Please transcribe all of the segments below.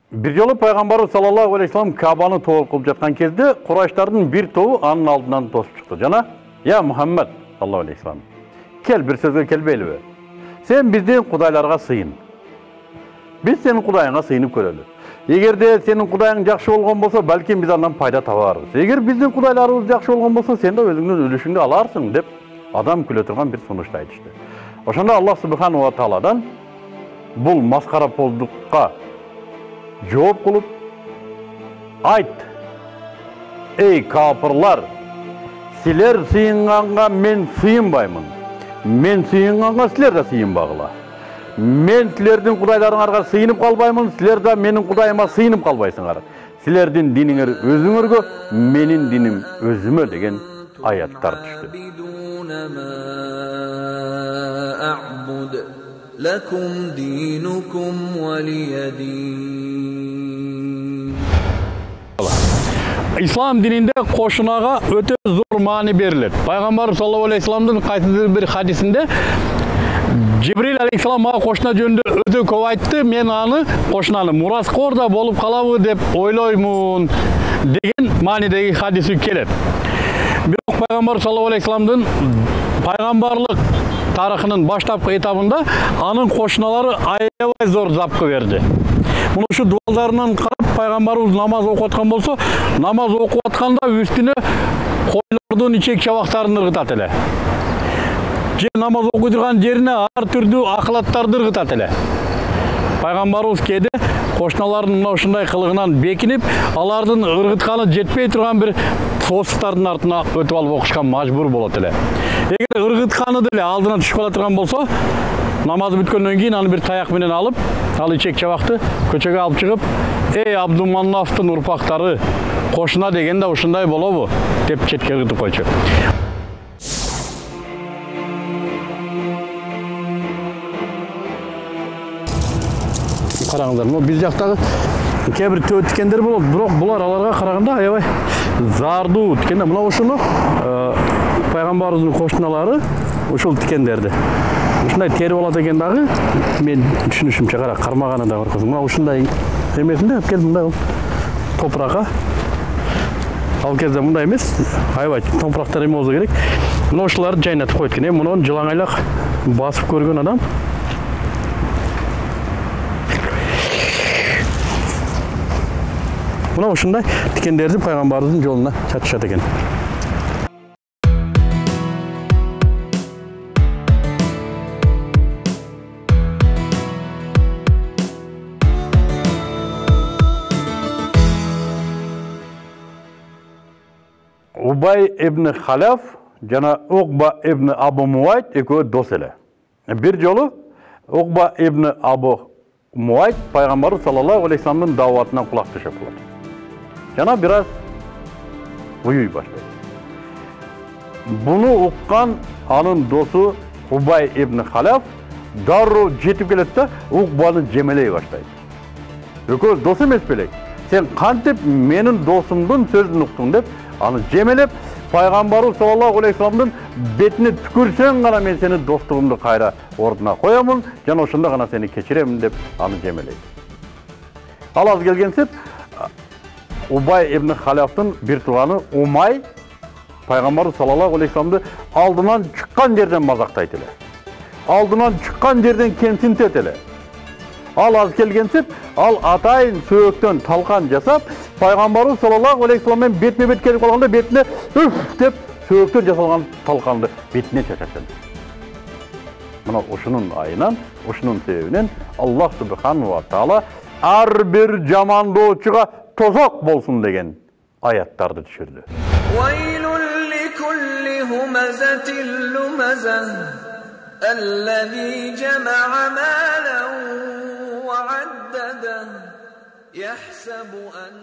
Bir жолы пайғамбарыбыз саллаллаху алейхи вассалам Кабаны тоғып қылып жатқан кезде Құрайштардың бір тобы анын алдынан тосып шықты. Жана, "Я Мұхаммад саллаллаху алейхи вассалам, кел бір сөзге келбейлі бе? Сен бізден құдайларға сыйын. Біз сенің құдайыңа сыйынып көрелі. Егер де сенің құдайың жақсы болған болса, бәлкім біз андан пайда табарбыз. Егер біздің құдайларымыз жақсы болған болса, сен де өзіңнің үлішіңді аларсың" деп адам күле тұрған бір сунушты айтышты. Ошонда Аллах субхану ва тааладан бұл масқара болдыққа жооп кылып, "Айт, ey капырлар, силер сыйынганга мен сыйынбаймын. Мен сыйынганга силер да сыйынбагыла. Мен силердин кудайларыңарга сыйынып калбаймын, силер да менин кудайыма сыйынып калбайсыңар. Силердин диниңер өзүңөргө, менин диним өзүмө" деген аяттар түштү. Lakum dinukum waliyadin. İslam dininde koşunaga öte zor mani verilir. Peygamber sallallahu aleyhi ve sellem'in kayıtlı bir hadisinde Cibril aleyhisselam mağa koşuna jönündө öte көп айтты, men аны koşunanı muraskor da bolup kalabı dep oyloymun деген manidagi hadisi kelet. Бирок Peygamber sallallahu aleyhi ve sellem'in peygamberlik tarixinin baştapkı etapında anın koşunaları aябай zor zapkı verdi. Bunu şu duallarından karab Peygamberimiz namaz okutkan bolsa, namaz okutkanda üstüne koylardın içek çavaktarın ırgıtat ele. Namaz okuyduğun yerine ar türlü akılattарды ırgıtat ele. Peygamberimiz kedi koşunaların ушундай kılığından bekinip, alardın ırgıtkanı jetpey turgan bir soğusuktardın артына ötüp alıp okuşkan majbur bolat ele. Eğer ırgıtkanı dele aldına düşüp ala turgan bolsa, namaz bütkөндөн кийин аны bir tayak menen alıp, al içek çabaktı köçöge alıp çıkıp, "Ey Abdülmannaftın urpakları, koşuna degen de ушундай болобу?" деп четке ыргытып койчу. Караңыздар, биз жактагы кээ-бир төбө тикендер болот, бирок булар аларга караганда аябай зардуу тикендер. Мына ушуну пайгамбарыбыздын кошуналары ушул тикендерди. Ушундай терип алат экен дагы, мен түшүнүшүмчө кара кармаганы да бар кызым. Мына ушундай эмесинде алып келип мындай топуракка. Ал кезде мындай эмес, аябай топурактар эме болсо керек. Мына ушуларды жайнатып койт экен. Мунун жылаңайлак басып көргөн адам Buna ушундай тикендерди пайгамбарыбыздын жолуна чатышат экен. Убай ибн Халаф жана Угба ибн Абу Муайт экөө дос эле. Бир жолу Угба ибн Абу Муайт пайгамбарыбыз саллаллаху алейхи вассаламдын дааватына кулак түшүп калат. Жана biraz uyuy başlaydı. Bunu уккан анын досу Убай ибн Халаф дарроо жетип келет да Угбаны жемелей баштайт. Экөөбүз дос эмес белек. Сен кантип менин досумдун сөзүн уктуң деп аны жемелеп, пайгамбарыбыз саллаллаху алейхи вассаламдын бетине түкүрсөң гана мен сенин достугуңду кайра ордуна коямын, жана ошондо гана сени кечиремин деп аны жемелейт. Ал аз келгенсип Убай ибн Халафтын бир тууганы Умай пайгамбарыбыз саллаллаху алейхи вассаламды алдынан чыккан жерден мазактайт эле. Алдынан чыккан жерден кемсинтет эле. Ал аз келгенсип, ал атайын сөөктөн талкан жасап, пайгамбарыбыз саллаллаху алейхи вассалам менен бетме-бет келип калганда бетине "үф" деп сөөктөн жасалган талканды бетине чачат. Мына ушунун айынан, ушунун себебинен Аллах субхану ва таала ар бир жамандоочуга tozak bolsun деген аяттарды düşürdü. وَيْلٌ لِكُلِّ هُمَزَةٍ لُمَزَةٍ الَّذِي جَمَعَ مَالًا وَعَدَّدَهُ يَحْسَبُ أَنَّ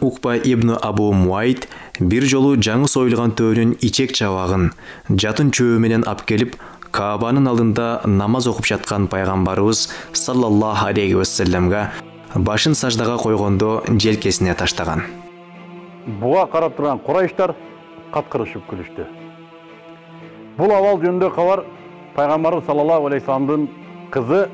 Укба ибн Абу Муайт бир жолу жаңы союлган төөнүн ичек чабагын жатын чөбү менен ап келип, Каабанын алдында намаз окуп жаткан пайгамбарыбыз саллаллаху алейхи ва салламга башын саждаға койгондо желкесине таштаган. Буга карап турган Курайштар каткырышып күлүштү. Бул абал жөнүндө кабар пайгамбарыбыз саллаллаху алейхи вассаламдын кызы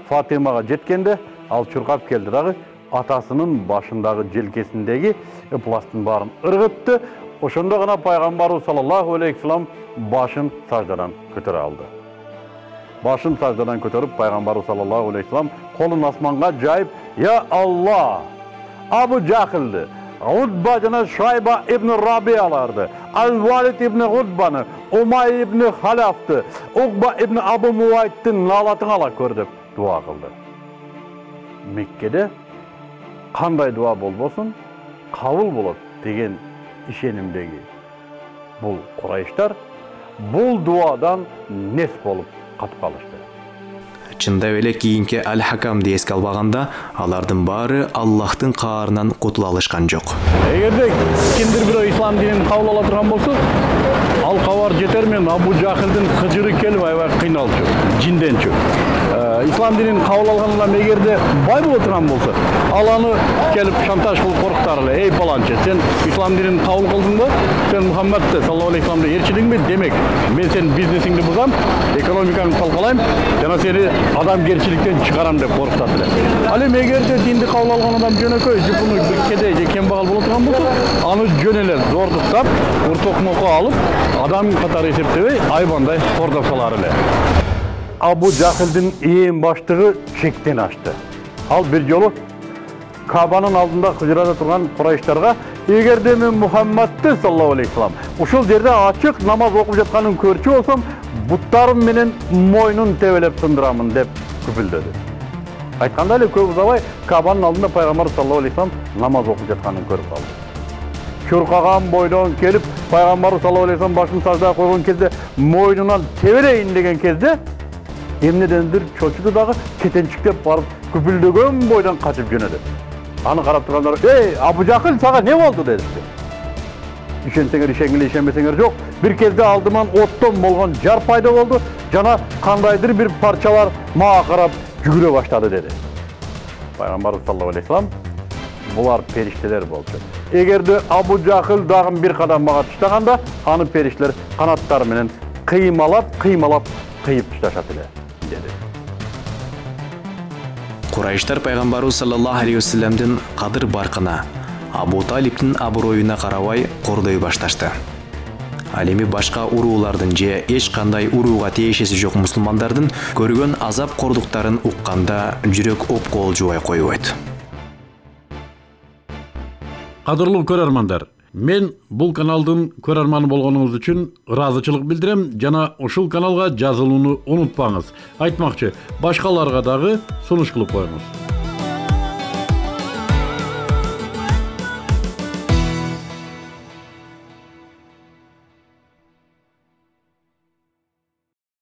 Фатимага жеткенде, ал чуркап келди дагы атасынын башындагы желкесиндеги ыпластын баарын ыргытты. Ошондо гана пайгамбарыбыз саллаллаху алейхи вассалам башын саждадан көтөрө алды. Башын саждадан көтөрүп пайгамбарыбыз саллаллаху алейхи вассалам колун асманга жайып: "Я Аллах, Абу Жахилди, Утба жана Шайба ибн Рабияларды, Ал-Валид ибн Утбаны, Умай ибн Халяфты, Уқба ибн Абу Муайттын налатын ала көр" деп дуа кылды. Меккеде кандай дуа болбосун кабыл болот деген ишенимдеги бул Курайштар бул дуадан нес болуп катып калышты. Чындап эле кийинки Аль-Хакамды эске албаганда, алардын баары Аллахтын каарынан кутула алышкан жок. Эгерде кимдир бирөө ислам динин кабыл ала турган болсо, ал кабар жетер мен Абу Жахилдин хыжыры келип аябай кыйналчу, жинденчү. Ислам динин кабыл алгандан эгерде бай боло турган болсо, ал аны келип шантаж кылып коркутар эле: "Эй паланчы, сен ислам динин кабыл кылдыңбы? Сен Мухаммадты саллаллаху алейхи вассаламды ээрчидиңби? Демек, мен сен бизнесиңди бузам, экономикаңды талкалайм, жана сени адамгерчиликтен чыгарам" деп коркутат эле. Ал эми эгерде динди кабыл алган адам жөнөкөй, жупуну кедей же кембагал боло турган болсо, аны жөн эле зордуктап, уртокмокко алып, адам катары эсептебей, айбандай кордоп салар эле. Абу Жахилдин эң баштыгы чектен ашты. Ал бир жолу Кабанын алдында хыжырада турган Курайштарга: "Эгерде мен Мухаммадты саллаллаху алейхи вассалам ушул жерде ачык намаз окуп жатканын көрчү болсом, буттарым менен мойнун тебелеп сындырамын" деп күпүлдөдү. Айтканда эле көп узабай Кабанын алдында пайгамбар саллаллаху алейхи вассалам намаз окуп жатканын көрүп калды. Чуркаган бойдон келип пайгамбар саллаллаху алейхи вассалам башын саждага койгон кезде, мойнунан тебелейин деген кезде эмнедендир чочуду дагы кетенчиктеп барып күпүлдөгөн бойдон качып жөнөдү. Аны карап тургандар: "Эй, Абу Жахил, сага не болду?" дедишти. Ишенсеңер ишенгиле, ишенбесеңер жок. Бир кезде алдыман оттон болгон жар пайда болду, жана кандайдыр бир парчалар мага карап жүгүрө баштады деди. Пайгамбарыбыз саллаллаху алейхи вассалам: "Булар периштелер болчу. Эгерде Абу Жахил дагы бир кадам мага таштаганда, аны периштелер канаттары менен кыймалап кыйып ташташат эле" деди. Курайштар пайгамбарыбыз саллаллаху алейхи вассаламдын кадыр баркына, Абу Талиптин аброюна карабай кордой башташты. Ал эми башка уруулардын же эч кандай урууга тиешеси жок мусулмандардын көргөн азап кордуктарын укканда жүрөк опкол жубай койбойт. Кадырлуу көрөрмандар, мен бул каналдын көрөрманы болгонуңуз үчүн ыраазычылык билдирем жана ушул каналга жазылууну унутпаңыз. Айтмакчы, башкаларга дагы сунуш кылып коюңуз.